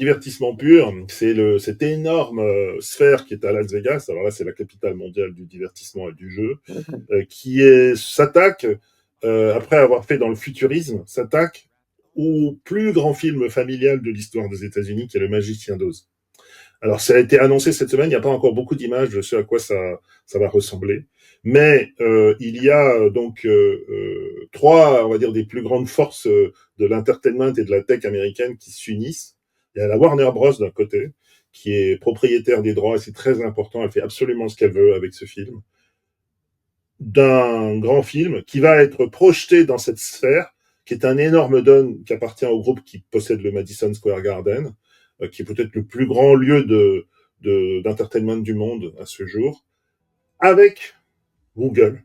divertissement pur, c'est cette énorme sphère qui est à Las Vegas. Alors là, c'est la capitale mondiale du divertissement et du jeu, s'attaque, après avoir fait dans le futurisme, s'attaque au plus grand film familial de l'histoire des États-Unis, qui est Le Magicien d'Oz. Alors, ça a été annoncé cette semaine. Il n'y a pas encore beaucoup d'images de ce à quoi ça va ressembler. Mais il y a donc trois, on va dire, des plus grandes forces de l'entertainment et de la tech américaine qui s'unissent. Il y a la Warner Bros. D'un côté, qui est propriétaire des droits, et c'est très important. Elle fait absolument ce qu'elle veut avec ce film. D'un grand film qui va être projeté dans cette sphère, qui est un énorme dôme qui appartient au groupe qui possède le Madison Square Garden, qui est peut-être le plus grand lieu d'entertainment du monde à ce jour, avec Google,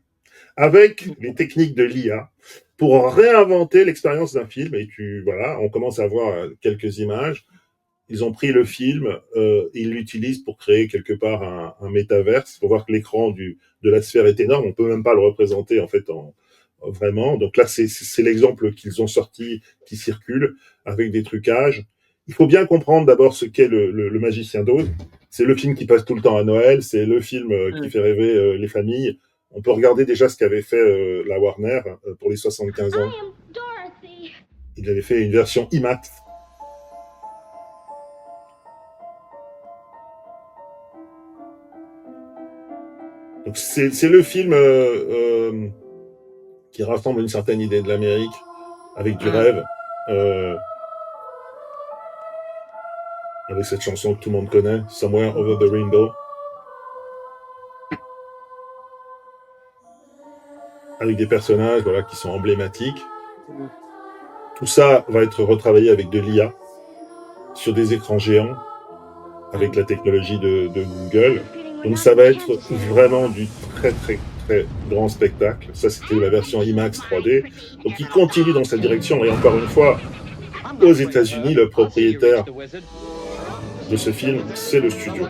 avec les techniques de l'IA, pour réinventer l'expérience d'un film. Et voilà, on commence à voir quelques images. Ils ont pris le film, ils l'utilisent pour créer quelque part un métaverse. Il faut voir que l'écran de la sphère est énorme. On peut même pas le représenter en fait vraiment. Donc là, c'est l'exemple qu'ils ont sorti, qui circule avec des trucages. Il faut bien comprendre d'abord ce qu'est le Magicien d'Oz. C'est le film qui passe tout le temps à Noël. C'est le film qui fait rêver les familles. On peut regarder déjà ce qu'avait fait la Warner pour les 75 ans. Il avait fait une version IMAX. Donc c'est le film qui rassemble une certaine idée de l'Amérique avec du rêve, avec cette chanson que tout le monde connaît, Somewhere Over the Rainbow, avec des personnages voilà qui sont emblématiques. Tout ça va être retravaillé avec de l'IA sur des écrans géants avec la technologie de Google. Donc ça va être vraiment du très très très grand spectacle. Ça, c'était la version IMAX 3D. Donc il continue dans cette direction. Et encore une fois, aux États-Unis, le propriétaire de ce film, c'est le studio.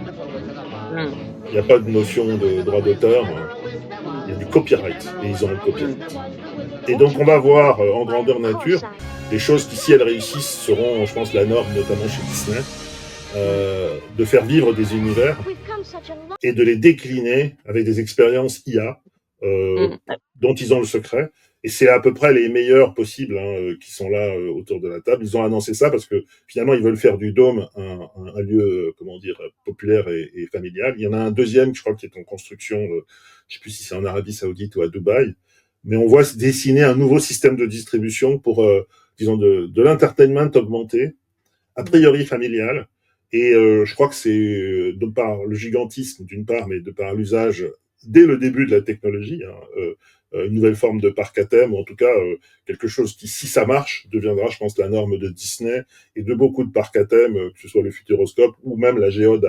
Il n'y a pas de notion de droit d'auteur. Il y a du copyright. Et ils ont le copyright. Et donc on va voir en grandeur nature des choses qui, si elles réussissent, seront, je pense, la norme, notamment chez Disney. De faire vivre des univers et de les décliner avec des expériences IA dont ils ont le secret. Et c'est à peu près les meilleurs possibles qui sont là autour de la table. Ils ont annoncé ça parce que finalement, ils veulent faire du Dôme un lieu, comment dire, populaire et familial. Il y en a un deuxième, je crois, qui est en construction, je sais plus si c'est en Arabie Saoudite ou à Dubaï. Mais on voit se dessiner un nouveau système de distribution pour, disons, de l'entertainment augmenté, a priori familial. Et je crois que c'est de par le gigantisme d'une part, mais de par l'usage dès le début de la technologie, une nouvelle forme de parc à thème, ou en tout cas quelque chose qui, si ça marche, deviendra, je pense, la norme de Disney et de beaucoup de parcs à thème, que ce soit le Futuroscope ou même la Géode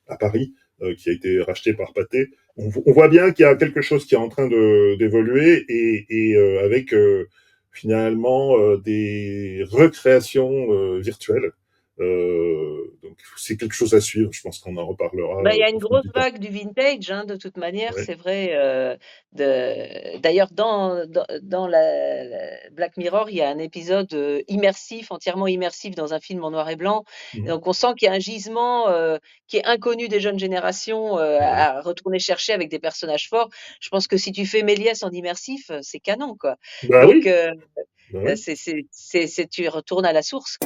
à Paris, qui a été racheté par Pathé. On voit bien qu'il y a quelque chose qui est en train d'évoluer et avec finalement des recréations virtuelles. Donc c'est quelque chose à suivre. Je pense qu'on en reparlera. Il y a une grosse vague du vintage, de toute manière, Ouais. c'est vrai. D'ailleurs, dans la Black Mirror, il y a un épisode immersif, entièrement immersif dans un film en noir et blanc. Mmh. Donc, on sent qu'il y a un gisement qui est inconnu des jeunes générations à retourner chercher avec des personnages forts. Je pense que si tu fais Méliès en immersif, c'est canon, quoi. Bah Donc, oui. Bah oui. tu retournes à la source.